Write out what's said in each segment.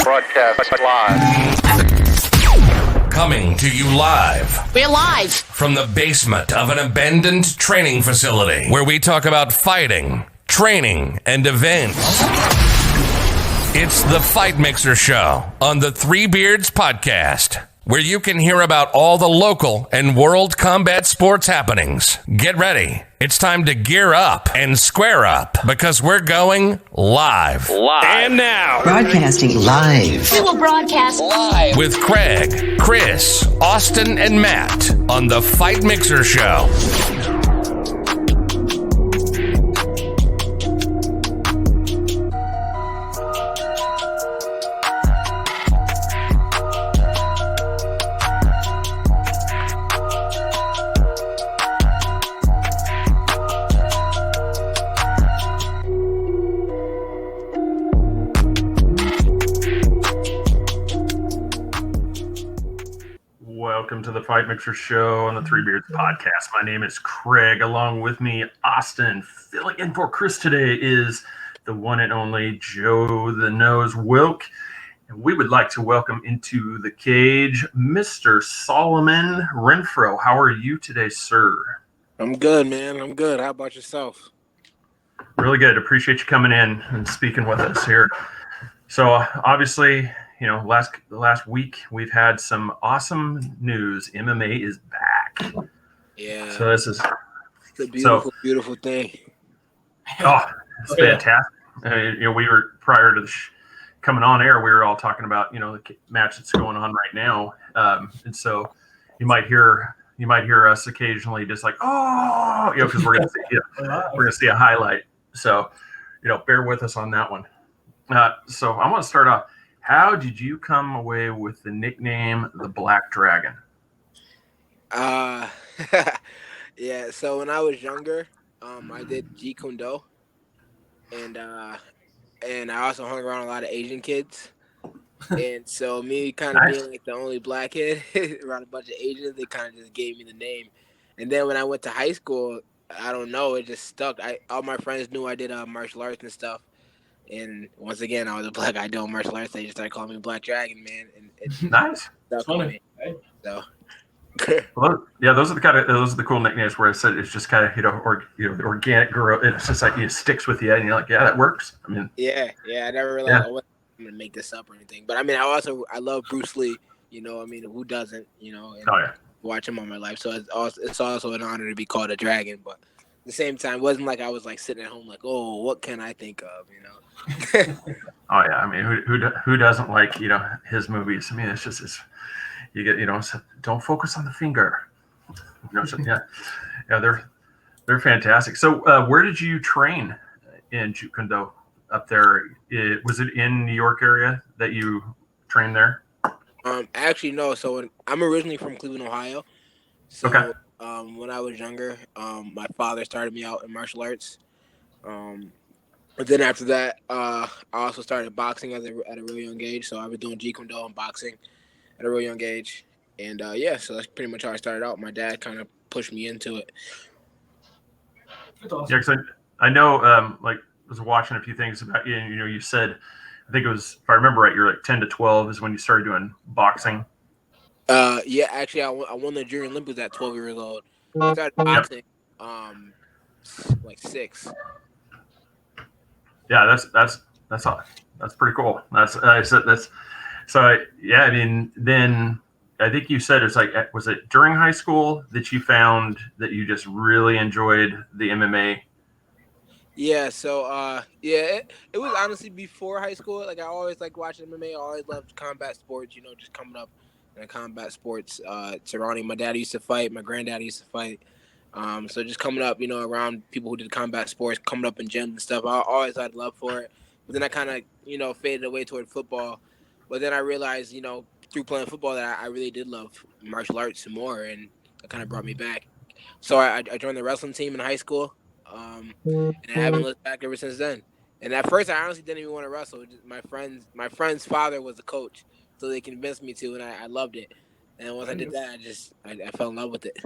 Broadcast live. Coming to you live. We're live From the basement of an abandoned training facility where we talk about fighting, training, and events. It's the Fight Mixer Show on the Three Beards Podcast, where you can hear about all the local and world combat sports happenings. Get ready. It's time to gear up and square up because we're going live. And now, Broadcasting live. We will broadcast live with Craig, Chris, Austin, and Matt on the Fight Mixer Show. Welcome to the Fight Mixer Show on the Three Beards Podcast. My name is Craig. Along with me, Austin. Filling in for Chris today is the one and only Joe the Nose Wilk. And we would like to welcome into the cage Mr. Solomon Renfro. How are you today, sir? I'm good, man. I'm good. How about yourself? Really good. Appreciate you coming in and speaking with us here. So obviously, you know, last week we've had some awesome news. MMA is back. Yeah. So this is a beautiful thing. Oh, it's fantastic. I mean, you know, we were prior to the coming on air, we were all talking about, you know, the match that's going on right now, and so you might hear us occasionally just like, oh, you know, because we're gonna see a highlight. So, you know, bear with us on that one. So I want to start off. How did you come away with the nickname the Black Dragon? Yeah, so when I was younger, I did Jeet Kune Do, and I also hung around a lot of Asian kids. And so me kind of being like the only black kid around a bunch of Asians, they kind of just gave me the name. And then when I went to high school, I don't know, it just stuck. All my friends knew I did martial arts and stuff. And once again, I was a black guy doing martial arts. They just started calling me Black Dragon, man. And Nice. That's funny. So. Well, yeah, those are the cool nicknames where it's just kind of organic growth. It's just like it sticks with you, and you're like, yeah, that works. I mean, yeah, I never realized I wasn't gonna make this up or anything. But I mean, I love Bruce Lee. You know, I mean, who doesn't? You know, and watch him all my life. So it's also an honor to be called a dragon. But at the same time, it wasn't like I was like sitting at home like, oh, what can I think of? You know. Oh yeah, I mean, who doesn't like, you know, his movies? I mean, it's you get, you know, don't focus on the finger. You know, so, yeah, they're fantastic. So where did you train in Jeet Kune Do up there? Was it in New York area that you trained there? Actually no. So I'm originally from Cleveland, Ohio. So okay. When I was younger, my father started me out in martial arts. But then after that, I also started boxing at a real young age. So I was doing Jeet Kune Do and boxing at a real young age. And so that's pretty much how I started out. My dad kind of pushed me into it. Yeah, because I know, like, I was watching a few things about you, and, you know, you said, I think it was, if I remember right, you're like 10 to 12 is when you started doing boxing. Yeah, actually, I won the Junior Olympics at 12 years old. I started boxing, like 6. Yeah, that's pretty cool. Yeah. I mean, then I think you said it's like, was it during high school that you found that you just really enjoyed the MMA? Yeah. So it was honestly before high school. Like I always liked watching MMA. I always loved combat sports. You know, just coming up in combat sports surrounding. My dad used to fight. My granddad used to fight. So just coming up, you know, around people who did combat sports, coming up in gyms and stuff, I always had love for it. But then I kind of, you know, faded away toward football. But then I realized, you know, through playing football that I really did love martial arts some more, and it kind of brought me back. So I joined the wrestling team in high school, and I haven't looked back ever since then. And at first, I honestly didn't even want to wrestle. My friend's father was the coach, so they convinced me to, and I loved it. And once I did that, I fell in love with it.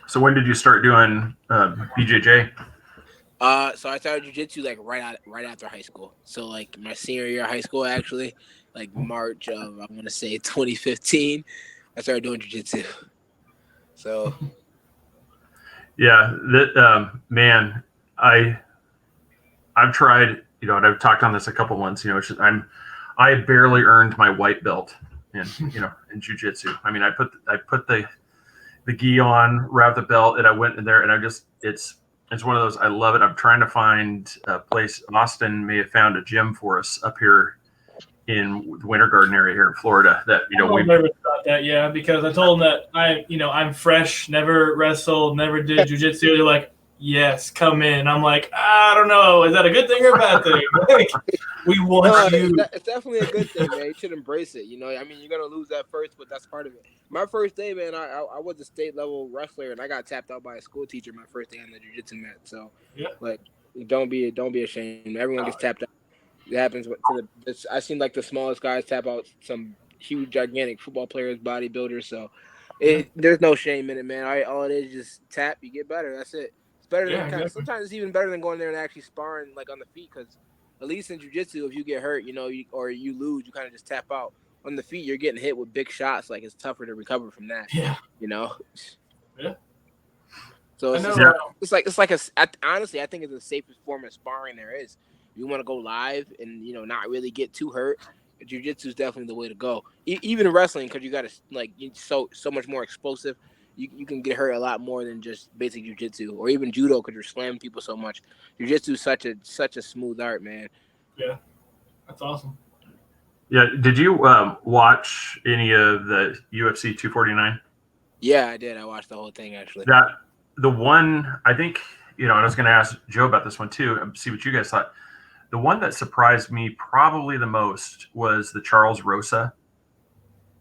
So when did you start doing BJJ? So I started jujitsu like right after high school. So like my senior year of high school, actually, like March of I'm gonna say 2015, I started doing jujitsu. So Yeah, that man, I I've tried, and I've talked on this a couple months. I barely earned my white belt in jujitsu. I mean, I put the gi on, wrapped the belt, and I went in there, and it's one of those. I love it. I'm trying to find a place. Austin may have found a gym for us up here in the Winter Garden area here in Florida. That I'm nervous about that, yeah, because I told them that I'm fresh, never wrestled, never did jujitsu. They're like, yes, come in. I'm like, I don't know, is that a good thing or a bad thing? Like, we want you. it's definitely a good thing, man. You should embrace it. I mean, you're gonna lose at first, but that's part of it. My first day, man, I was a state level wrestler, and I got tapped out by a school teacher my first day on the jiu-jitsu mat. So, Yeah. like, don't be ashamed. Everyone gets tapped out. It happens I seen like the smallest guys tap out some huge, gigantic football players, bodybuilders. So, there's no shame in it, man. All it is just tap, you get better. That's it. It's better than exactly. sometimes it's even better than going there and actually sparring like on the feet, because at least in jiu-jitsu, if you get hurt, or you lose, you kind of just tap out. On the feet, you're getting hit with big shots. Like, it's tougher to recover from that. Yeah. Yeah. So honestly, I think it's the safest form of sparring there is. If you want to go live and not really get too hurt, jiu-jitsu is definitely the way to go. Even in wrestling, because you got to so much more explosive. You can get hurt a lot more than just basic jiu-jitsu, or even judo, because you're slamming people so much. Jiu-jitsu is such a smooth art, man. Yeah, that's awesome. Yeah, did you watch any of the UFC 249? Yeah, I did. I watched the whole thing, actually. The one, I think, and I was going to ask Joe about this one too, see what you guys thought. The one that surprised me probably the most was the Charles Rosa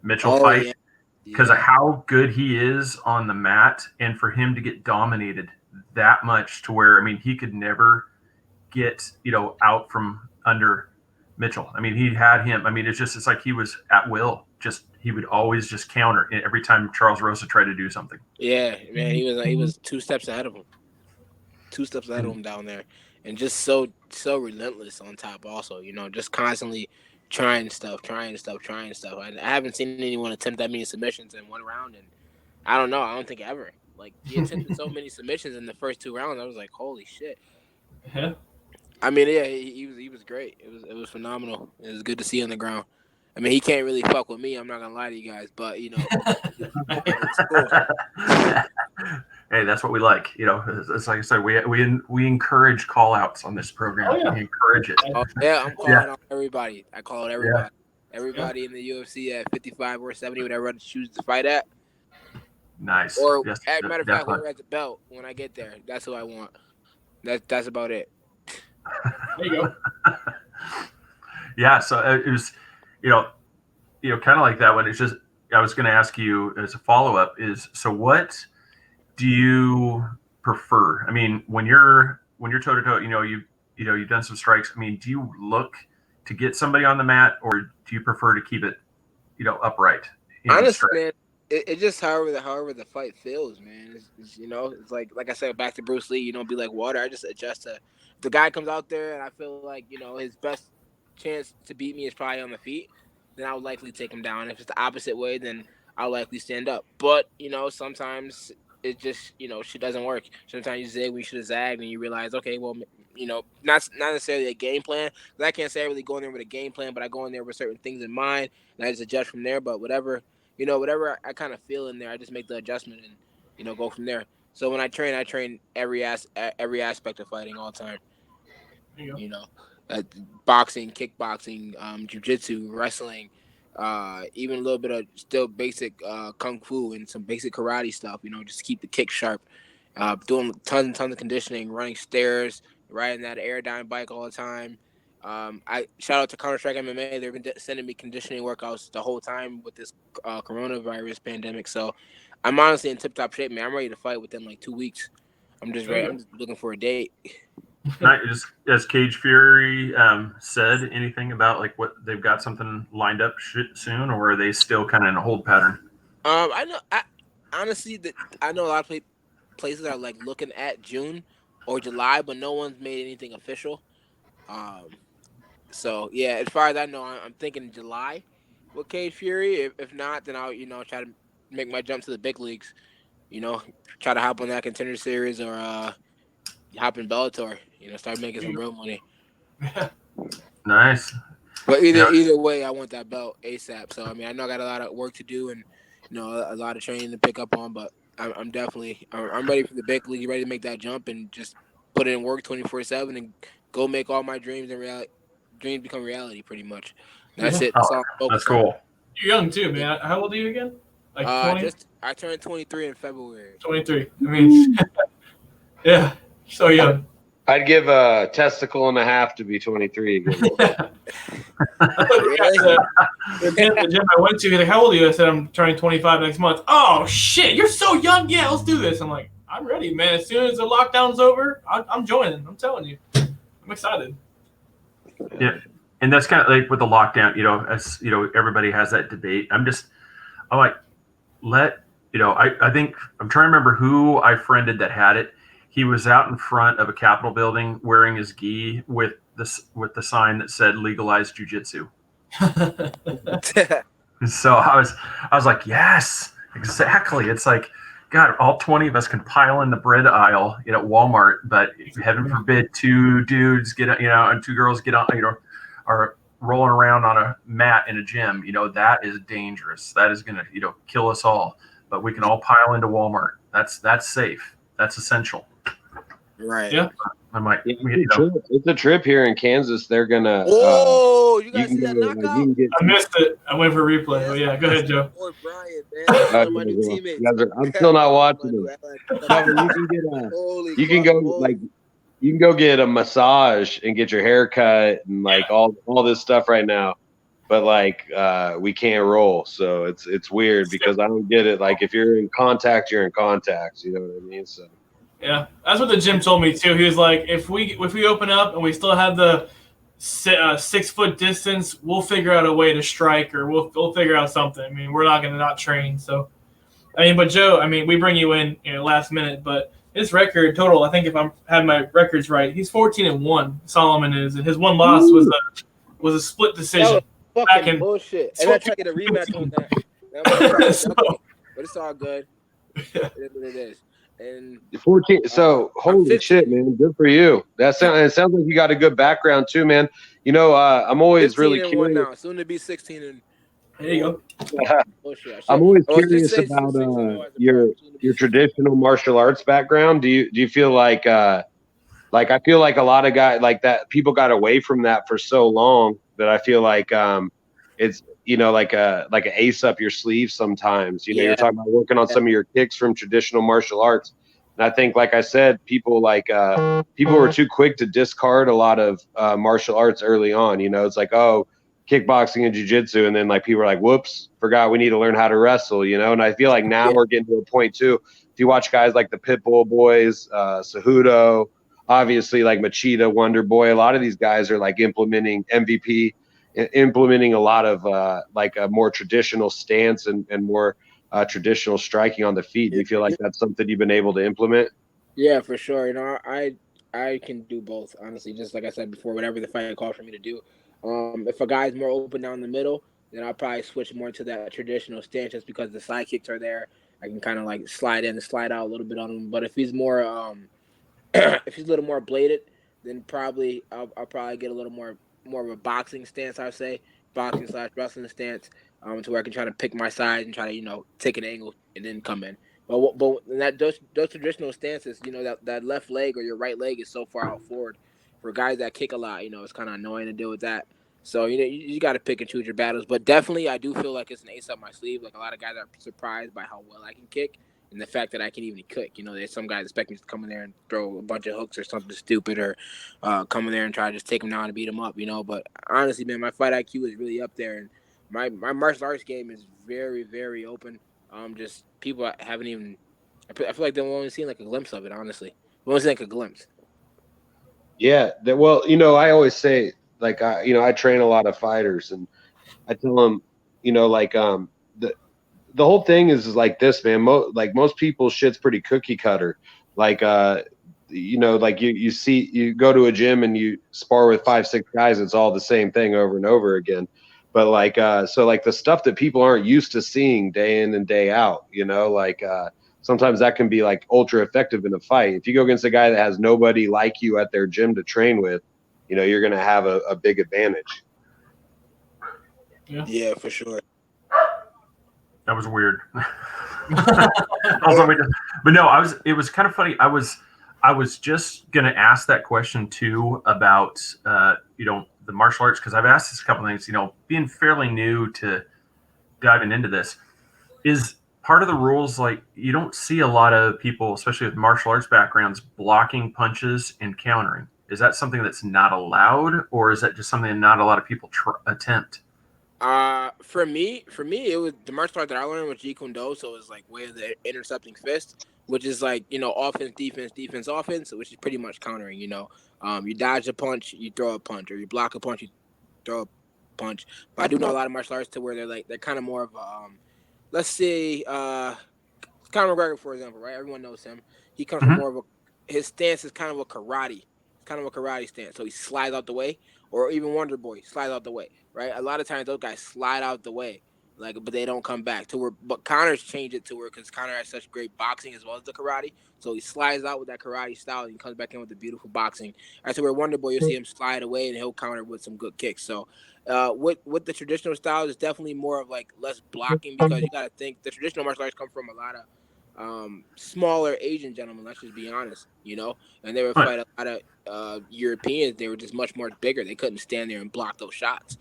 Mitchell fight, because of how good he is on the mat, and for him to get dominated that much to where, I mean, he could never get, out from under Mitchell. I mean, he had him. I mean, it's like he was at will. He would always just counter every time Charles Rosa tried to do something. Yeah, man, he was 2 steps ahead of him. 2 steps ahead of him down there, and just so relentless on top. Also, just constantly trying stuff. I haven't seen anyone attempt that many submissions in one round, and I don't know. I don't think ever. Like, he attempted so many submissions in the first 2 rounds. I was like, holy shit. Yeah. I mean, yeah, he was great. It was phenomenal. It was good to see on the ground. I mean, he can't really fuck with me. I'm not gonna lie to you guys, but it's cool. Hey, that's what we like. It's like I said, we encourage call outs on this program. Oh, yeah. We encourage it. Oh, yeah, I'm calling out everybody. I call it everybody. Yeah. Everybody in the UFC at 55 or 70, whatever I choose to fight at. Nice. Or, yes, as a matter of fact, definitely. whoever has the belt when I get there, that's who I want. That's about it. There you go. Yeah, so it was, kind of like that one. It's just, I was going to ask you as a follow up is, so what do you prefer? I mean, when you're toe to toe, you've done some strikes. I mean, do you look to get somebody on the mat, or do you prefer to keep it, upright? Honestly, man, it just however the fight feels, man. It's like I said, back to Bruce Lee. Be like water. I just adjust to. If the guy comes out there and I feel like his best chance to beat me is probably on the feet, then I would likely take him down. If it's the opposite way, then I'll likely stand up. But sometimes it just shit doesn't work. Sometimes you zig when you should have zagged, and you realize, okay, well, not necessarily a game plan. Because I can't say I really go in there with a game plan, but I go in there with certain things in mind, and I just adjust from there. But whatever I kind of feel in there, I just make the adjustment and go from there. So when I train every aspect of fighting all the time. Boxing, kickboxing, jiu-jitsu, wrestling, even a little bit of still basic kung fu and some basic karate stuff. Just keep the kick sharp. Doing tons and tons of conditioning, running stairs, riding that Airdyne bike all the time. I shout out to Counter-Strike MMA. They've been sending me conditioning workouts the whole time with this coronavirus pandemic. So I'm honestly in tip-top shape, man. I'm ready to fight within like 2 weeks. I'm just ready. I'm just looking for a date. Has Cage Fury said anything about like what they've got something lined up soon, or are they still kind of in a hold pattern? I know. I honestly, I know a lot of places are like looking at June. or July, but no one's made anything official. Um, so yeah, as far as I know, I'm thinking July with Cage Fury. If not, then I'll try to make my jump to the big leagues. You know, try to hop on that Contender Series or hop in Bellator. Start making some real money. Nice. But You know, either way, I want that belt ASAP. So I mean, I know I got a lot of work to do and a lot of training to pick up on, but I'm definitely I'm ready for the big league, ready to make that jump and just put in work 24/7 and go make all my dreams and dreams become reality. Pretty much, that's Yeah. it. That's all I'm that's focused on. cool. You're young too, man. How old are you again? Like 20? I turned 23 in February. 23. I mean, yeah, so young. I'd give a testicle and a half to be 23 again. Really? The gym I went to, he's like, how old are you? I said, I'm turning 25 next month. Oh, shit, you're so young. Yeah, let's do this. I'm like, I'm ready, man. As soon as the lockdown's over, I'm joining. I'm telling you. I'm excited. Yeah. And that's kind of like with the lockdown, as everybody has that debate. I'm like, I think I'm trying to remember who I friended that had it. He was out in front of a Capitol building wearing his gi with the sign that said legalize jujitsu. So I was like, yes, exactly. It's like, God, all 20 of us can pile in the bread aisle at Walmart, but heaven forbid 2 dudes and 2 girls get on, are rolling around on a mat in a gym. That is dangerous. That is going to, kill us all. But we can all pile into Walmart. That's safe. That's essential. Right. Yeah. I'm like, It's a trip here in Kansas. They're gonna. Oh, you guys can see that go, knockout? you can get, I missed it. I went for replay. Oh, yeah. Go ahead, Joe. Boy, Brian, man. One of my new teammates. I'm still not watching them. You can go get a massage and get your hair cut and like all this stuff right now, but like we can't roll, so it's weird because I don't get it. Like if you're in contact, you're in contact. You know what I mean? So yeah, that's what the gym told me too. He was like, if we open up and we still have the 6 foot distance, we'll figure out a way to strike or we'll figure out something. I mean, we're not going to not train. So, I mean, but Joe, I mean, we bring you in last minute, but his record total, I think if I have my records right, he's 14-1. Solomon is, and his one loss was a split decision. Fucking bullshit. And I tried to get a rematch on that. But it's all good. It is what it is. And 14. So holy shit, man! Good for you. It sounds like you got a good background too, man. I'm always really curious. Now, soon to be 16 and. There you go. I'm always curious about your traditional martial arts background. Do you feel like I feel like a lot of guys like that people got away from that for so long that I feel like it's like an ace up your sleeve sometimes. You're talking about working on some of your kicks from traditional martial arts. And I think, like I said, people were too quick to discard a lot of martial arts early on. It's like, oh, kickboxing and jiu-jitsu, and then like people are like, whoops, forgot we need to learn how to wrestle. And I feel like now we're getting to a point too. If you watch guys like the Pitbull boys, Cejudo, obviously like Machida, Wonder Boy, a lot of these guys are like implementing MVP, implementing a lot of like a more traditional stance and more traditional striking on the feet. Do you feel like that's something you've been able to implement? Yeah, for sure. I can do both, honestly. Just like I said before, whatever the fight calls for me to do. If a guy's more open down the middle, then I'll probably switch more to that traditional stance just because the side kicks are there. I can kind of like slide in and slide out a little bit on him. But if he's more, if he's a little more bladed, then probably I'll probably get a little more of a boxing stance. I'd say boxing / wrestling stance, to where I can try to pick my side and try to take an angle and then come in. But those traditional stances, that left leg or your right leg is so far out forward. For guys that kick a lot, it's kind of annoying to deal with that. So, you got to pick and choose your battles. But definitely, I do feel like it's an ace up my sleeve. Like, a lot of guys are surprised by how well I can kick and the fact that I can even kick. There's some guys expect me to come in there and throw a bunch of hooks or something stupid or come in there and try to just take them down and beat them up, But honestly, man, my fight IQ is really up there. And my martial arts game is very, very open. Just people haven't even – I feel like they've only seen, like, a glimpse of it, honestly. They've only seen, like, a glimpse. Yeah, well, I always say, like, I train a lot of fighters, and I tell them, the whole thing is like this, man. Most people, shit's pretty cookie cutter. Like, like you go to a gym and you spar with 5-6 guys, it's all the same thing over and over again. But like, so like the stuff that people aren't used to seeing day in and day out, sometimes that can be like ultra effective in a fight. If you go against a guy that has nobody like you at their gym to train with, you're going to have a big advantage. Yeah, for sure. That was weird. But no, it was kind of funny. I was just going to ask that question too about, the martial arts, because I've asked this a couple of things, being fairly new to diving into this, is part of the rules, like you don't see a lot of people, especially with martial arts backgrounds, blocking punches and countering. Is that something that's not allowed, or is that just something that not a lot of people attempt? For me, it was the martial art that I learned was Jeet Kune Do, so it was like way of the intercepting fist, which is like offense, defense, offense, which is pretty much countering. You dodge a punch, you throw a punch, or you block a punch, you throw a punch. But I do know a lot of martial arts to where they're kind of more of a, let's say, Conor McGregor, for example, right? Everyone knows him. He comes from more of his stance is kind of a karate stance. So he slides out the way, or even Wonder Boy slides out the way, right? A lot of times those guys slide out the way, but they don't come back to where. But Conor's changed it to where, because Conor has such great boxing as well as the karate, so he slides out with that karate style and he comes back in with the beautiful boxing. That's where Wonder Boy, you'll see him slide away and he'll counter with some good kicks. So, with the traditional style, it's definitely more of like less blocking, because you got to think the traditional martial arts come from a lot of smaller Asian gentlemen, let's just be honest, and they would fight a lot of Europeans. They were just much more bigger. They couldn't stand there and block those shots,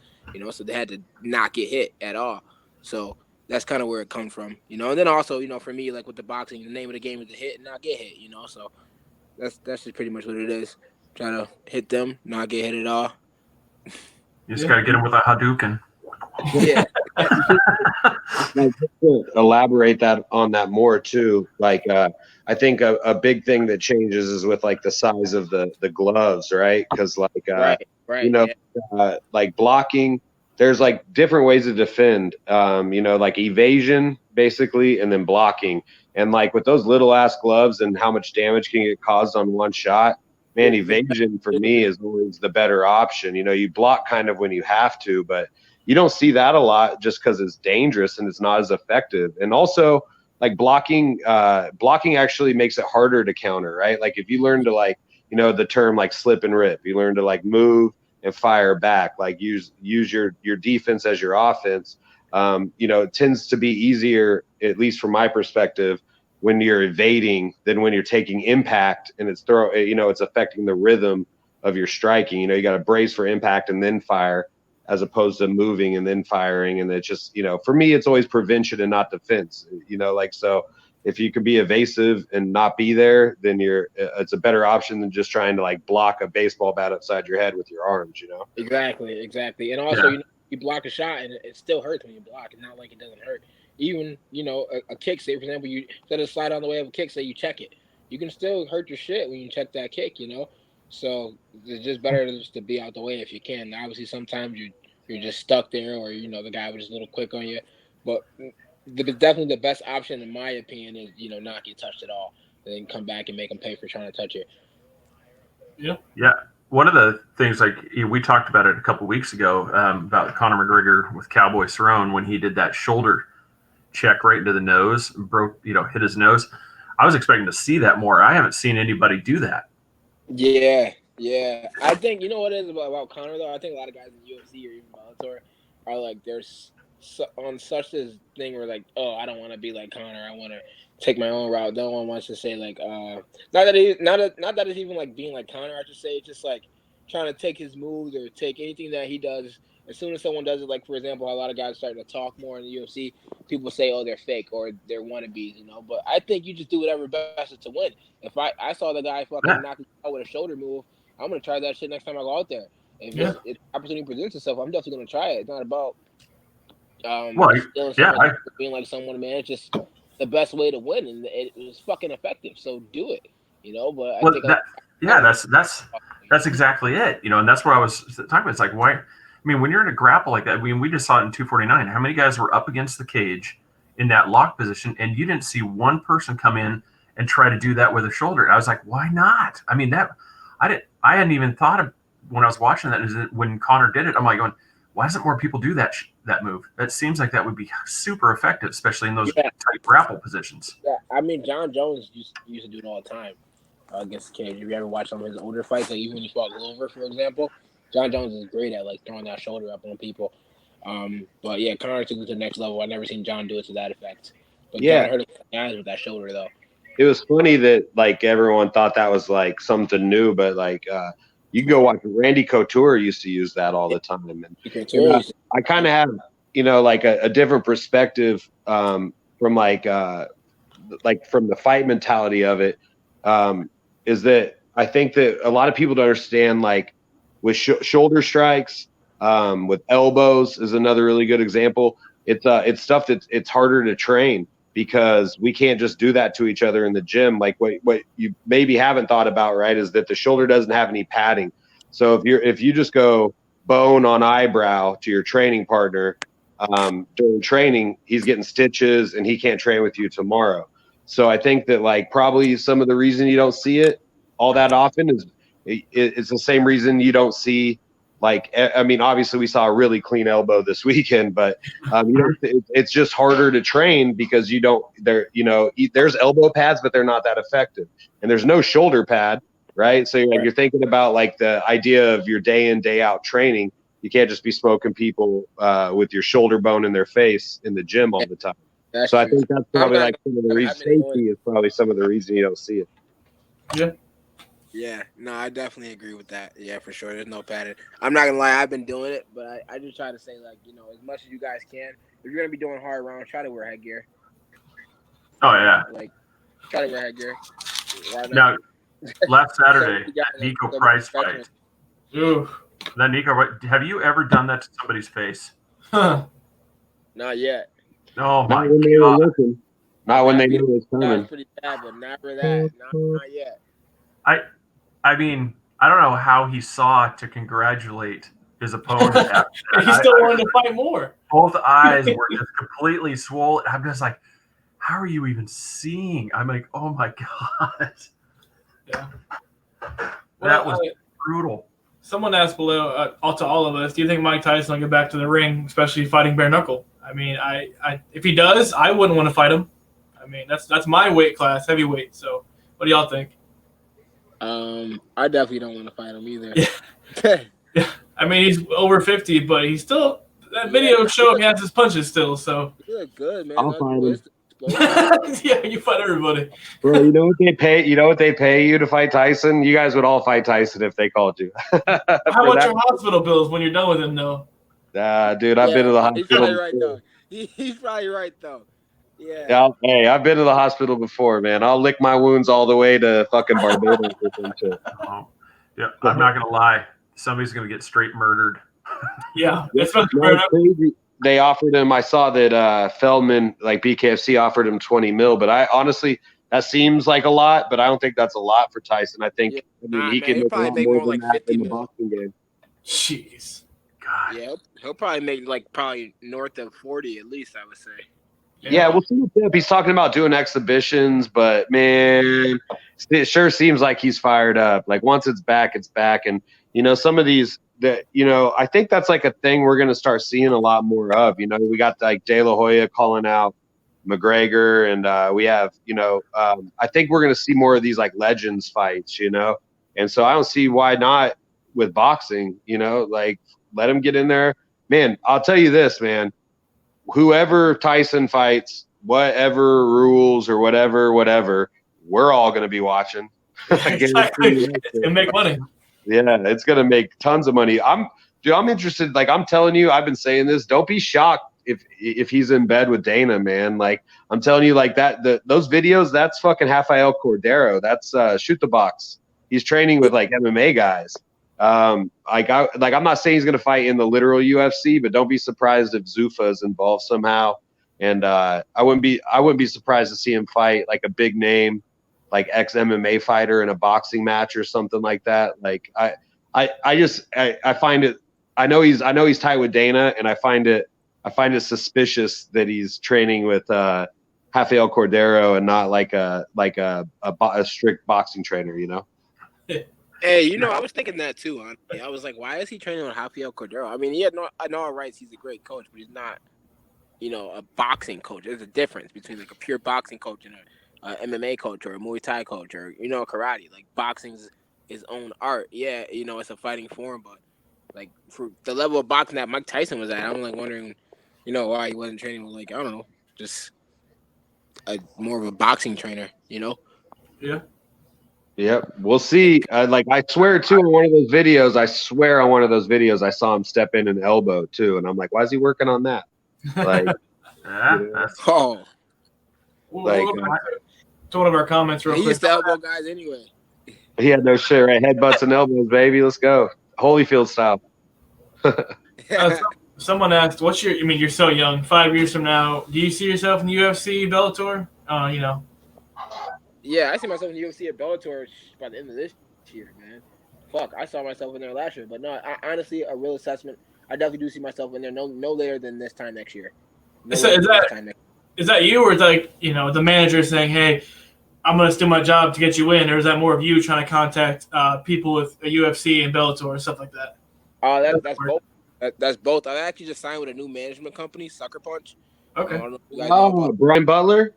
so they had to not get hit at all. So that's kind of where it comes from, and then also, for me, like with the boxing, the name of the game is to hit and not get hit, so that's just pretty much what it is. Try to hit them, not get hit at all. You just got to get them with a Hadouken. Yeah. Just to elaborate on that more too, like I think a big thing that changes is with like the size of the gloves, right? Because like like blocking, there's like different ways to defend, like evasion basically, and then blocking. And like with those little ass gloves and how much damage can get caused on one shot, man, evasion for me is always the better option. You block kind of when you have to, but you don't see that a lot just because it's dangerous and it's not as effective. And also, like blocking actually makes it harder to counter, right? Like if you learn to the term like slip and rip, you learn to like move and fire back, like use your defense as your offense. It tends to be easier, at least from my perspective, when you're evading than when you're taking impact and it's affecting the rhythm of your striking. You got to brace for impact and then fire, as opposed to moving and then firing. And it's just, for me, it's always prevention and not defense, so if you can be evasive and not be there, then it's a better option than just trying to like block a baseball bat upside your head with your arms, Exactly. And also, you block a shot and it still hurts when you block. It's not like it doesn't hurt. Even, a kick, say, for example, you instead of slide on the way of a kick, say you check it. You can still hurt your shit when you check that kick, So it's just better just to be out the way if you can. Obviously, sometimes you're just stuck there, or the guy was just a little quick on you. But definitely the best option, in my opinion, is not get touched at all, and then come back and make them pay for trying to touch it. Yeah. One of the things, like we talked about it a couple weeks ago, about Conor McGregor with Cowboy Cerrone when he did that shoulder check right into the nose, hit his nose. I was expecting to see that more. I haven't seen anybody do that. Yeah. I think what it is about Conor though. I think a lot of guys in UFC or even Bellator are like on such this thing where like, oh, I don't want to be like Conor. I want to take my own route. No one wants to say like, not that it's even like being like Conor. I should say it's just like trying to take his moves or take anything that he does. As soon as someone does it, like for example, a lot of guys starting to talk more in the UFC, people say, oh, they're fake or they're wannabes, But I think you just do whatever best is to win. If I saw the guy fucking knock me out with a shoulder move, I'm gonna try that shit next time I go out there. If opportunity presents itself, I'm definitely gonna try it. It's not about being like someone, man. It's just the best way to win, and it was fucking effective. So do it, But I think that's exactly it, and that's what I was talking about. It's like, why? I mean, when you're in a grapple like that, we just saw it in 249. How many guys were up against the cage in that lock position, and you didn't see one person come in and try to do that with a shoulder. And I was like, why not? I mean, I hadn't even thought of when I was watching that. Is it when Connor did it? I'm like going, why doesn't more people do that move? That seems like that would be super effective, especially in those tight grapple positions. Yeah, I mean, John Jones used to do it all the time against the cage. If you ever watch some of his older fights, like even when he fought Glover, for example, John Jones is great at like throwing that shoulder up on people. But yeah, Connor took it to the next level. I've never seen John do it to that effect. But John hurt his eyes with that shoulder though. It was funny that like everyone thought that was like something new, but like you can go watch Randy Couture used to use that all the time, and I kind of have like a different perspective from like from the fight mentality of it. Is that I think that a lot of people don't understand like with shoulder strikes, with elbows is another really good example. It's stuff that it's harder to train, because we can't just do that to each other in the gym. Like what you maybe haven't thought about, right, is that the shoulder doesn't have any padding. So if you just go bone on eyebrow to your training partner during training, he's getting stitches and he can't train with you tomorrow. So I think that like probably some of the reason you don't see it all that often is it's the same reason you don't see. Like, I mean, obviously we saw a really clean elbow this weekend, but it's just harder to train because there's elbow pads, but they're not that effective, and there's no shoulder pad, right? So you're thinking about like the idea of your day in, day out training. You can't just be smoking people with your shoulder bone in their face in the gym all the time. So I think that's probably like some of the reason. Safety is probably some of the reason you don't see it. Yeah. Yeah, no, I definitely agree with that. Yeah, for sure. There's no pattern. I'm not gonna lie, I've been doing it, but I just try to say like, as much as you guys can, if you're gonna be doing hard rounds, try to wear headgear. Oh yeah. Like, try to wear headgear. Now, last Saturday, Nico Price fight. Ooh. That Nico, have you ever done that to somebody's face? Huh. Not yet. Oh my God. Not when they knew it was coming. That was pretty bad, but never that. Not yet. I mean, I don't know how he saw to congratulate his opponent. He still wanted to fight more. Both eyes were just completely swollen. I'm just like, how are you even seeing? I'm like, oh my God. Yeah. That was brutal. Someone asked below to all of us, do you think Mike Tyson will get back to the ring, especially fighting bare knuckle? I mean, if he does, I wouldn't want to fight him. I mean, that's my weight class, heavyweight. So what do y'all think? I definitely don't want to fight him either. Yeah. I mean, he's over 50, but he's still – that video showed him he has his punches still. So you look good, man. I'll fight him. Yeah, you fight everybody. Bro, you know what they pay? You know what they pay you to fight Tyson? You guys would all fight Tyson if they called you. How about your hospital bills when you're done with him, though? Dude, I've been to the hospital. He's probably right, though. He's probably right, though. Yeah. Hey, I've been to the hospital before, man. I'll lick my wounds all the way to fucking Barbados or some shit. Yeah, I'm not gonna lie. Somebody's gonna get straight murdered. Yeah, it's crazy. They offered him. I saw that Feldman, like BKFC, offered him $20 million. But I honestly, that seems like a lot. But I don't think that's a lot for Tyson. I think he can make a lot more than that in the boxing game. Jeez. God. Yeah, he'll probably make probably north of 40 at least, I would say. Yeah, we'll see if he's talking about doing exhibitions, but man, it sure seems like he's fired up. Like once it's back, it's back. And some of these that I think that's like a thing we're gonna start seeing a lot more of. We got like De La Hoya calling out McGregor, and we have I think we're gonna see more of these like legends fights, and so I don't see why not with boxing. Like let him get in there, man. I'll tell you this, man. Whoever Tyson fights, whatever rules or whatever, we're all going to be watching. Exactly. And make money. Yeah, it's going to make tons of money. I'm interested. Like I'm telling you, I've been saying this. Don't be shocked if he's in bed with Dana, man. Like I'm telling you, like that. Those videos, that's fucking Rafael Cordero. That's Shoot the Box. He's training with like MMA guys. I'm not saying he's going to fight in the literal UFC, but don't be surprised if Zuffa is involved somehow. And I wouldn't be surprised to see him fight like a big name, like ex MMA fighter in a boxing match or something like that. Like I find it. I know he's tight with Dana, and I find it suspicious that he's training with Rafael Cordero and not like a strict boxing trainer, you know? Hey, I was thinking that too, honestly. I was like, why is he training with Rafael Cordero? I mean, I know all rights, he's a great coach, but he's not, a boxing coach. There's a difference between like a pure boxing coach and a MMA coach or a Muay Thai coach or, karate. Like boxing's its own art. Yeah, it's a fighting form, but like for the level of boxing that Mike Tyson was at, I'm like wondering, why he wasn't training with, like, I don't know, just more of a boxing trainer, Yeah. Yep. We'll see. I swear too on one of those videos, I saw him step in an elbow too. And I'm like, why is he working on that? Like, Oh. Like, to one of our comments real he quick. used to elbow guys anyway. he had no shit, right? Headbutts and elbows, baby. Let's go. Holyfield style. Someone asked, you're so young, 5 years from now, do you see yourself in the UFC, Bellator? Yeah, I see myself in the UFC at Bellator by the end of this year, man. Fuck, I saw myself in there last year. But no, honestly, a real assessment, I definitely do see myself in there no later than this time next year. Is that you, or is like, the manager saying, hey, I'm going to do my job to get you in, or is that more of you trying to contact people with a UFC and Bellator and stuff like that? That's both. That's both. I actually just signed with a new management company, Sucker Punch. Okay. Brian Butler?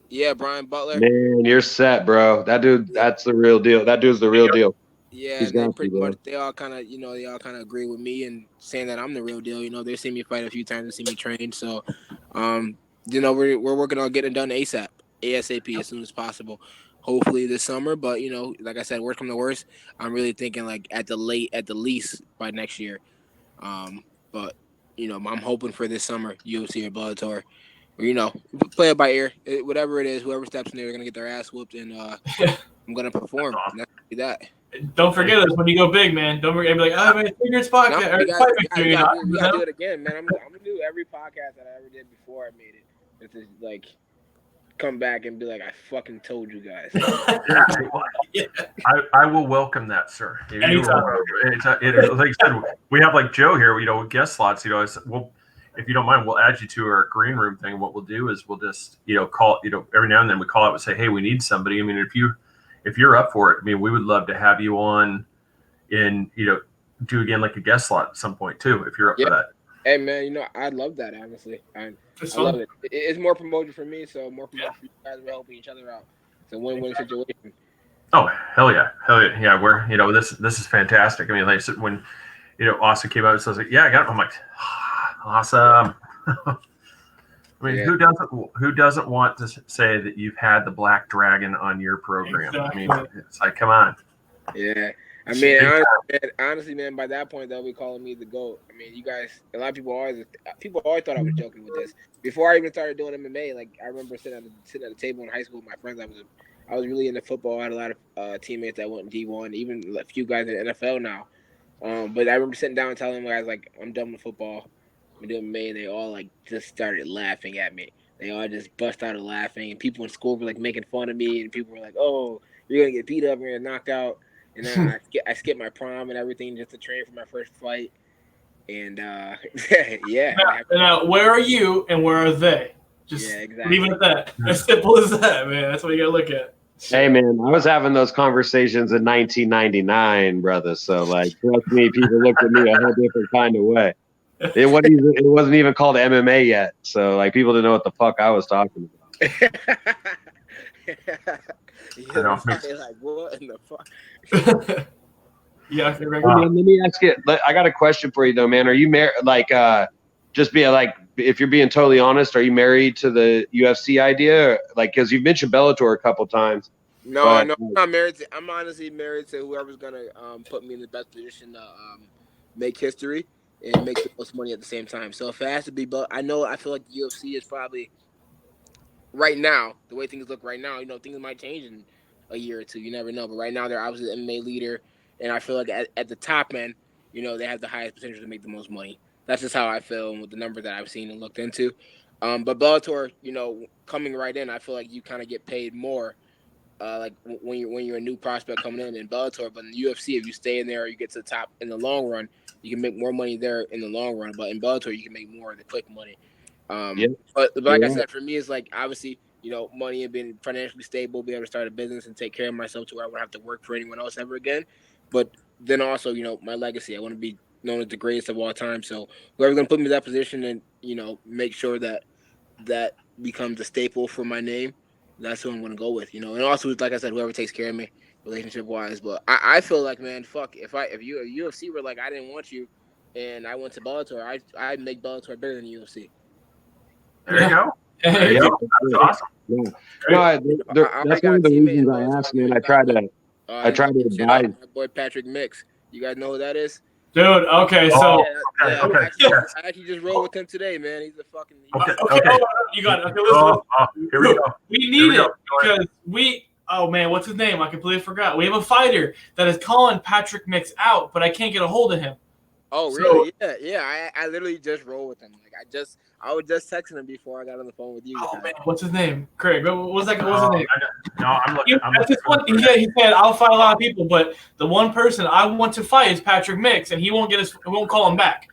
Yeah, Brian Butler. Man, you're set, bro. That dude, that's the real deal. That dude's the real deal. Yeah, they pretty much, they all kind of agree with me and saying that I'm the real deal. They've seen me fight a few times and seen me train. So, we're working on getting it done ASAP as soon as possible. Hopefully this summer, but like I said, worst come to worst, I'm really thinking like at the least by next year. But I'm hoping for this summer, UFC or Bellator. Or, play it by ear. Whatever it is, whoever steps in there, they're gonna get their ass whooped, and I'm gonna perform. And that's that. Don't forget us when you go big, man. Don't forget, be like, oh, man, Fingers podcast. No, we gotta do it again, man. I'm gonna do every podcast that I ever did before I made it. It's just like come back and be like, I fucking told you guys. I will welcome that, sir. Like I said, we have like Joe here, with guest slots. If you don't mind, we'll add you to our green room thing. What we'll do is we'll just, call, every now and then we call out and say, hey, we need somebody. I mean, if you're up for it, I mean, we would love to have you on and, do again like a guest slot at some point too, if you're up for that. Hey man, I'd love that, honestly. I love it. It's more promotion for me, so more promotion for you guys. We're helping each other out. It's a win-win situation. Oh, hell yeah. Yeah, we're, this is fantastic. I mean, like when, Austin came out and says, yeah, I got it. I'm like, awesome. I mean, who doesn't want to say that you've had the Black Dragon on your program? Exactly. I mean, it's like, come on. Yeah. I mean, honestly, man, by that point, they'll be calling me the GOAT. I mean, you guys, a lot of people always thought I was joking with this. Before I even started doing MMA, like, I remember sitting at a table in high school with my friends. I was really into football. I had a lot of teammates that went D1, even a few guys in the NFL now. But I remember sitting down and telling them, guys, like, I'm done with football. I'm doing MMA, and they all, like, just started laughing at me. They all just bust out of laughing, and people in school were, like, making fun of me, and people were like, oh, you're going to get beat up, you're going to knock out. And then I skipped my prom and everything just to train for my first fight. And, yeah. Now, where are you and where are they? Just leave it at that. As simple as that, man. That's what you got to look at. Hey, man, I was having those conversations in 1999, brother. So, like, trust me, people looked at me a whole different kind of way. It wasn't even called MMA yet. So, like, people didn't know what the fuck I was talking about. Like, what in the fuck? Yeah. Let me ask you. I got a question for you, though, man. Are you married? Like, just be like, if you're being totally honest, are you married to the UFC idea? Or, like, because you've mentioned Bellator a couple times. No, I'm not married to. I'm honestly married to whoever's gonna put me in the best position to make history and make the most money at the same time. So if it has to be, but I feel like the UFC is probably right now, the way things look right now. Things might change in a year or two. You never know. But right now, they're obviously the MMA leader, and I feel like at the top end, they have the highest potential to make the most money. That's just how I feel, and with the numbers that I've seen and looked into. But Bellator, coming right in, I feel like you kind of get paid more, like when you're a new prospect coming in Bellator. But in the UFC, if you stay in there or you get to the top in the long run, you can make more money there in the long run. But in Bellator, you can make more of the quick money. But like I said, for me, it's like obviously money and being financially stable, be able to start a business and take care of myself to where I won't have to work for anyone else ever again. But then also, my legacy. I want to be known as the greatest of all time. So whoever's gonna put me in that position and make sure that becomes a staple for my name, that's who I'm gonna go with. And also, like I said, whoever takes care of me relationship wise. But I feel like, man, fuck, if UFC were like I didn't want you and I went to Bellator, I'd make Bellator better than UFC. There you go. There you go. That's awesome. Yeah. No, that's one of the reasons I asked, man. I try to advise. My boy Patrick Mix. You guys know who that is? Dude, okay, so okay. I actually just rolled with him today, man. He's a fucking. Okay. You got it. Okay, listen. Here we go. We need it because oh man, what's his name? I completely forgot. We have a fighter that is calling Patrick Mix out, but I can't get a hold of him. Oh really? Yeah. I literally just rolled with him. Like I was just texting him before I got on the phone with you. Oh man, what's his name? Craig. What's his name? No, I'm looking. He said I'll fight a lot of people, but the one person I want to fight is Patrick Mix, and he won't call him back.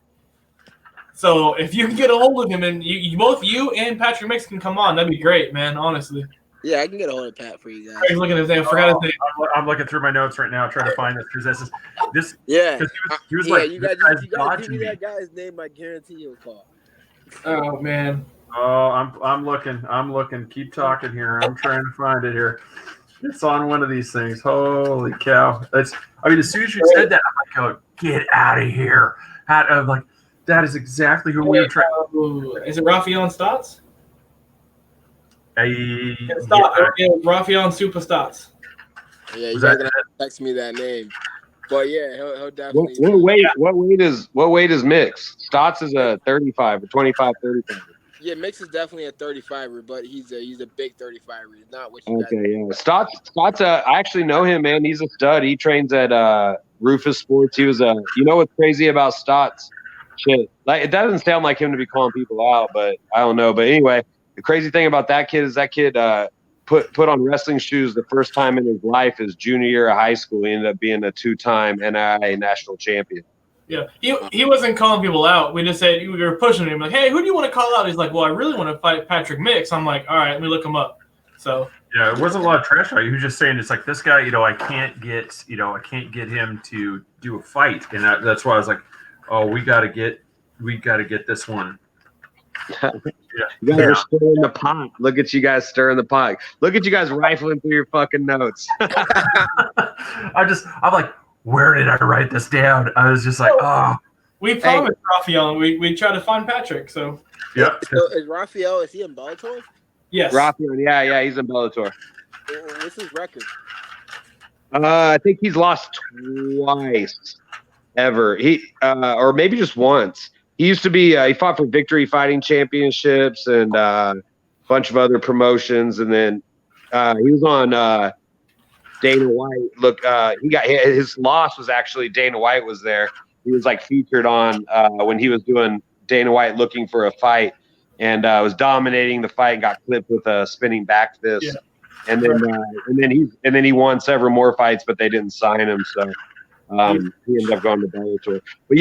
So if you can get a hold of him, and both you and Patrick Mix can come on, that'd be great, man. Honestly. Yeah, I can get a hold of Pat for you guys. Craig's looking at his name. I forgot his name. I'm looking through my notes right now, trying to find this because this. Yeah. He was like, you guys give me that guy's name. I guarantee he'll call. Oh man. Oh, I'm looking. Keep talking here. I'm trying to find it here. It's on one of these things. Holy cow! As soon as you said that, I'm like, oh, get out of here. I'm like, that is exactly who we were trying. Is it Rafael Stotts? Rafael Super Stotts. Yeah, you guys gonna text me that name. But yeah, he'll definitely. What weight is Mix? Stotts is a 35, a 25, 35. Yeah, Mix is definitely a 35er, but he's a big 35er. He's not what you guys. Okay, yeah. Stotts. I actually know him, man. He's a stud. He trains at Rufus Sports. He was what's crazy about Stotts? Shit, like it doesn't sound like him to be calling people out, but I don't know. But anyway, the crazy thing about that kid is put on wrestling shoes the first time in his life his junior year of high school. He ended up being a 2-time NIA national champion. Yeah, he wasn't calling people out. We just said we were pushing him like, hey, who do you want to call out? He's like, well, I really want to fight Patrick Mix. I'm like, all right, let me look him up. So yeah, it wasn't a lot of trash talk. He was just saying it's like this guy, I can't get him to do a fight, and that's why I was like, oh, we got to get this one. You guys are stirring the pot. Look at you guys stirring the pot. Look at you guys rifling through your fucking notes. I'm like, where did I write this down? I was just like, oh. We promised Rafael. We tried to find Patrick. So yeah. So is Rafael? Is he in Bellator? Yes. Rafael. Yeah, he's in Bellator. What's his record? I think he's lost twice ever. Or maybe just once. He used to be. He fought for Victory Fighting Championships and a bunch of other promotions, and then he was on Dana White. Look, he got his loss was actually Dana White was there. He was like featured on when he was doing Dana White looking for a fight, and was dominating the fight and got clipped with a spinning back fist. Yeah. And then he won several more fights, but they didn't sign him, so he ended up going to Bellator. But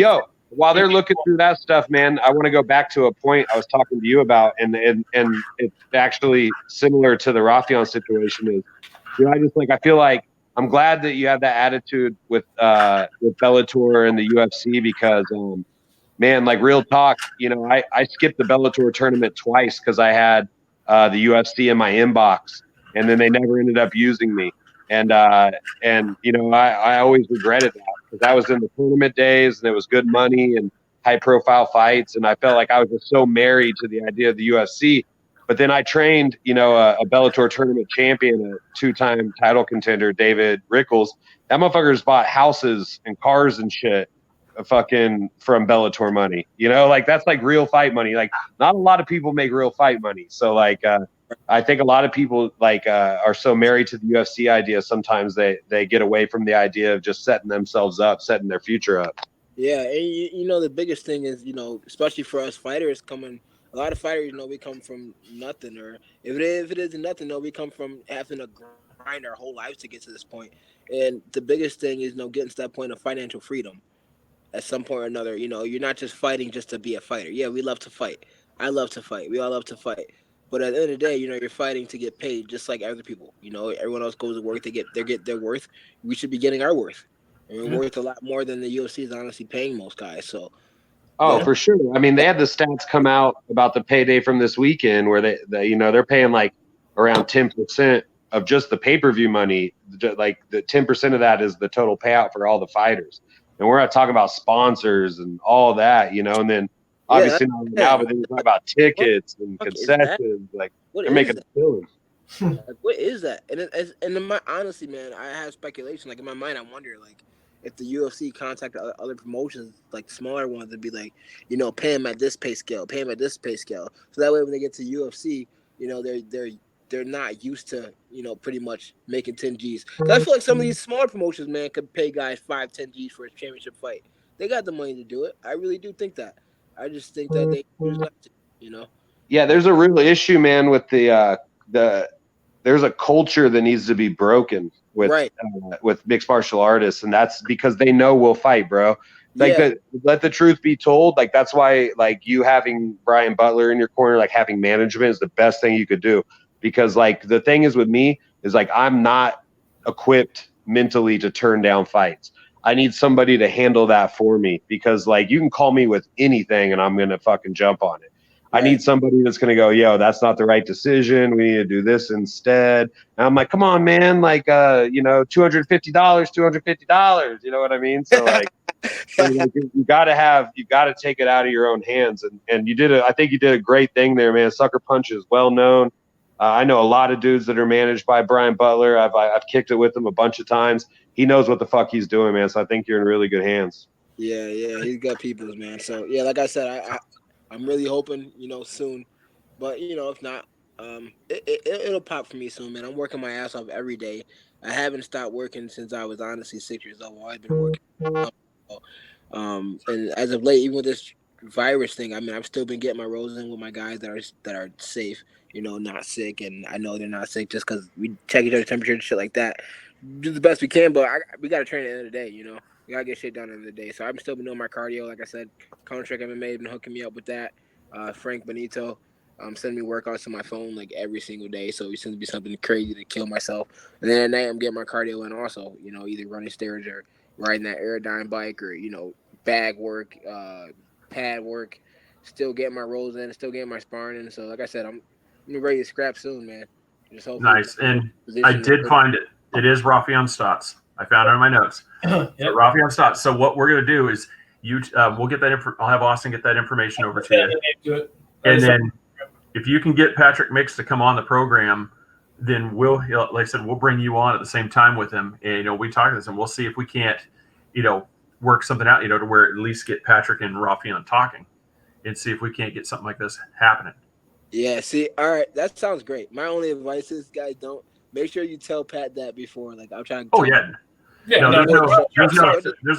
while they're looking through that stuff, man, I want to go back to a point I was talking to you about, and it's actually similar to the Rafion situation. Is I feel like I'm glad that you have that attitude with Bellator and the UFC because, man, like real talk, I skipped the Bellator tournament twice because I had the UFC in my inbox, and then they never ended up using me, and I always regretted that. That was in the tournament days, and it was good money and high-profile fights, and I felt like I was just so married to the idea of the UFC. But then I trained, a Bellator tournament champion, a 2-time title contender, David Rickles. That motherfucker's bought houses and cars and shit, fucking from Bellator money. That's like real fight money. Like, not a lot of people make real fight money. So, I think a lot of people are so married to the UFC idea. Sometimes they get away from the idea of just setting themselves up, setting their future up. Yeah, and the biggest thing is especially for us fighters a lot of fighters we come from nothing, or if it isn't nothing, we come from having to grind our whole lives to get to this point. And the biggest thing is getting to that point of financial freedom. At some point or another, you're not just fighting just to be a fighter. Yeah, we love to fight. I love to fight. We all love to fight. But at the end of the day, you're fighting to get paid just like other people. Everyone else goes to work to get their worth. We should be getting our worth. And we're worth a lot more than the UFC is honestly paying most guys. So. Oh, for sure. I mean, they had the stats come out about the payday from this weekend where they're paying like around 10% of just the pay-per-view money. Like the 10% of that is the total payout for all the fighters. And we're not talking about sponsors and all that, and then obviously not now, but then you talk about tickets and concessions. Like they're making a killing. Like, what is that? And in my honestly, man, I have speculation. Like in my mind, I wonder if the UFC contacted other promotions, like smaller ones, and be like, pay them at this pay scale, pay them at this pay scale. So that way, when they get to UFC, they're not used to, pretty much making 10 G's. Cause I feel like some of these smaller promotions, man, could pay guys 5-10 G's for a championship fight. They got the money to do it. I really do think that. I just think that they choose not to, Yeah, there's a real issue, man, with there's a culture that needs to be broken with mixed martial artists, and that's because they know we'll fight, bro. Like, let the truth be told. Like, that's why, like, you having Brian Butler in your corner, like having management is the best thing you could do. Because, like, the thing is with me is like I'm not equipped mentally to turn down fights. I need somebody to handle that for me because, like, you can call me with anything and I'm gonna fucking jump on it. I need somebody that's going to go, yo, that's not the right decision. We need to do this instead. And I'm like, come on, man. Like, $250. You know what I mean? So like, you got to take it out of your own hands. And I think you did a great thing there, man. Sucker Punch is well known. I know a lot of dudes that are managed by Brian Butler. I've kicked it with him a bunch of times. He knows what the fuck he's doing, man. So I think you're in really good hands. Yeah. He's got people, man. So yeah, like I said, I'm really hoping, soon. But, if not, it'll pop for me soon, man. I'm working my ass off every day. I haven't stopped working since I was honestly 6 years old. I've been working. And as of late, even with this virus thing, I mean, I've still been getting my roles in with my guys that are safe, not sick. And I know they're not sick just because we check each other's temperature and shit like that. Do the best we can, but we got to train at the end of the day, We got to get shit done at the end of the day. So I've still been doing my cardio. Like I said, Contract MMA has been hooking me up with that. Frank Benito sending me workouts on my phone like every single day. So it seems to be something crazy to kill myself. And then at night, I'm getting my cardio in also, either running stairs or riding that Aerodyne bike or, bag work, pad work, still getting my rolls in, still getting my sparring in. So like I said, I'm ready to scrap soon, man. Just nice. And I did find it. It is Rafion Stotts. I found it in my notes. So Rafion Stotts. So what we're going to do is we'll get that. I'll have Austin get that information over to you. And then if you can get Patrick Mix to come on the program, then like I said, we'll bring you on at the same time with him. And, we talk to this and we'll see if we can't, work something out, to where at least get Patrick and Rafion talking and see if we can't get something like this happening. Yeah. See, all right. That sounds great. My only advice is, guys, make sure you tell Pat that before. Like, I'm trying to. Oh, yeah. Yeah, there's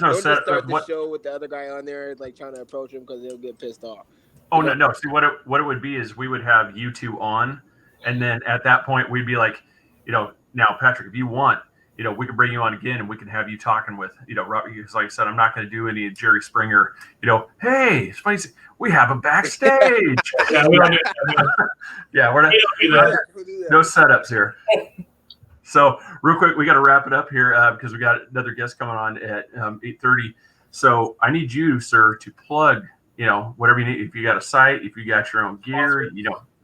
no set. Start the show with the other guy on there, like trying to approach him because he'll get pissed off. Oh no! See what it would be is we would have you two on, and then at that point we'd be like, now Patrick, if you want, we can bring you on again and we can have you talking with, because like I said, I'm not going to do any Jerry Springer, hey, it's funny, we have a backstage. Yeah, we don't do that. Yeah, we're not. No setups here. So real quick, we got to wrap it up here because we got another guest coming on at 8:30. So I need you, sir, to plug, whatever you need. If you got a site, if you got your own gear,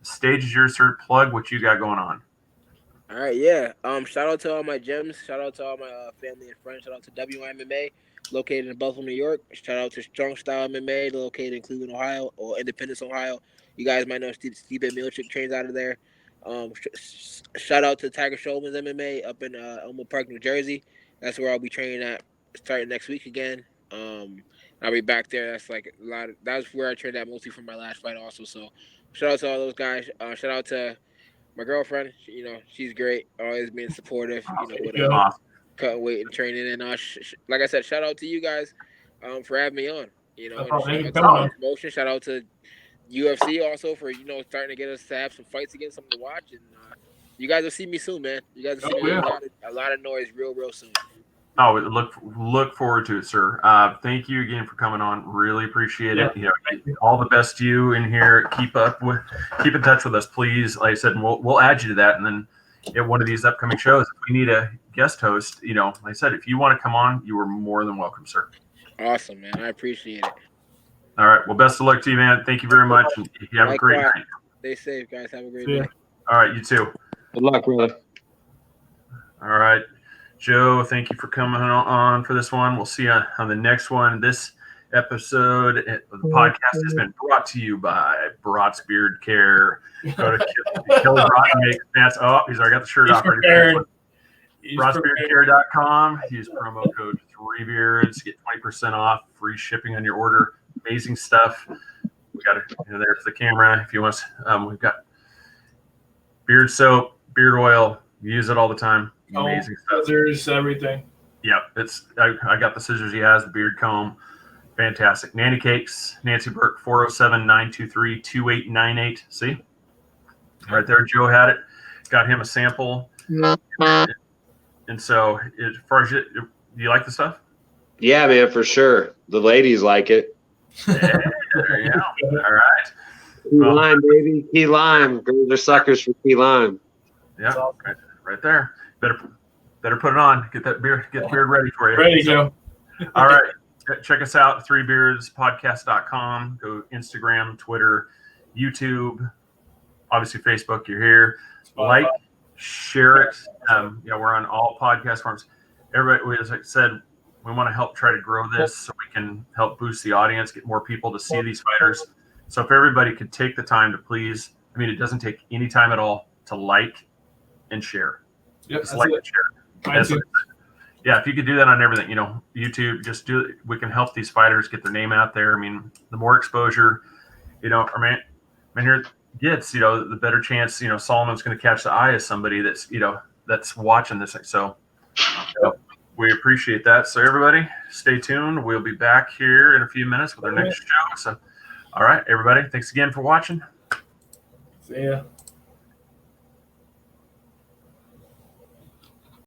stage is yours, sir. Plug what you got going on. All right, yeah. Shout out to all my gyms. Shout out to all my family and friends. Shout out to WMMA, located in Buffalo, New York. Shout out to Strong Style MMA, located in Cleveland, Ohio, or Independence, Ohio. You guys might know Steve Milchick trains out of there. Shout out to Tiger Showman's MMA up in Elmwood Park, New Jersey. That's where I'll be training at starting next week again. I'll be back there. That's where I trained at mostly for my last fight also. So shout out to all those guys. Shout out to my girlfriend. She's great. Always being supportive. With cutting weight and training. And like I said, shout out to you guys for having me on. Promotion. Shout out to UFC also for starting to get us to have some fights again, something to watch, and you guys will see me soon, man. You guys will see me a lot of noise real soon. Oh, look forward to it, sir. Thank you again for coming on. Really appreciate it. You know, all the best to you in here. Keep in touch with us, please. Like I said, and we'll add you to that, and then at one of these upcoming shows, if we need a guest host, you know, like I said, if you want to come on, you are more than welcome, sir. Awesome, man. I appreciate it. All right. Well, best of luck to you, man. Thank you very much. You have a great night. Stay safe, guys. Have a great day. All right. You too. Good luck, brother. All right. Joe, thank you for coming on for this one. We'll see you on the next one. This episode of the podcast has been brought to you by Brat's Beard Care. Go to Kelly Brat and make fans. Oh, he's already got the shirt off. BratsBeardCare.com. Use promo code 3Beards. Get 20% off. Free shipping on your order. Amazing stuff. We got it. There's the camera. If you want, we've got beard soap, beard oil. Use it all the time. Amazing stuff. Scissors, everything. Yeah, I got the scissors he has, the beard comb. Fantastic. Nanny Cakes, Nancy Burke, 407-923-2898. See? Right there, Joe had it. Got him a sample. And so, as far as do you like the stuff? Yeah, man, for sure. The ladies like it. Yeah, there you go. All right. Key lime, baby. Key lime. Girls are suckers for key lime. Yeah, right there. Better put it on. Get the beard ready for you. Ready, Joe. All right. Check us out, 3beardspodcast.com. Go Instagram, Twitter, YouTube, obviously Facebook. You're here. Like, share it. We're on all podcast forms. Everybody, as I said, we want to help try to grow this so we can help boost the audience, get more people to see these fighters. So if everybody could take the time to please, it doesn't take any time at all to like and share. Yep, just like and share. Yeah, if you could do that on everything, YouTube, just do it. We can help these fighters get their name out there. The more exposure, our man here gets, the better chance, Solomon's going to catch the eye of somebody that's, that's watching this. So we appreciate that. So everybody, stay tuned. We'll be back here in a few minutes with our next show. So, all right, everybody, thanks again for watching. See ya.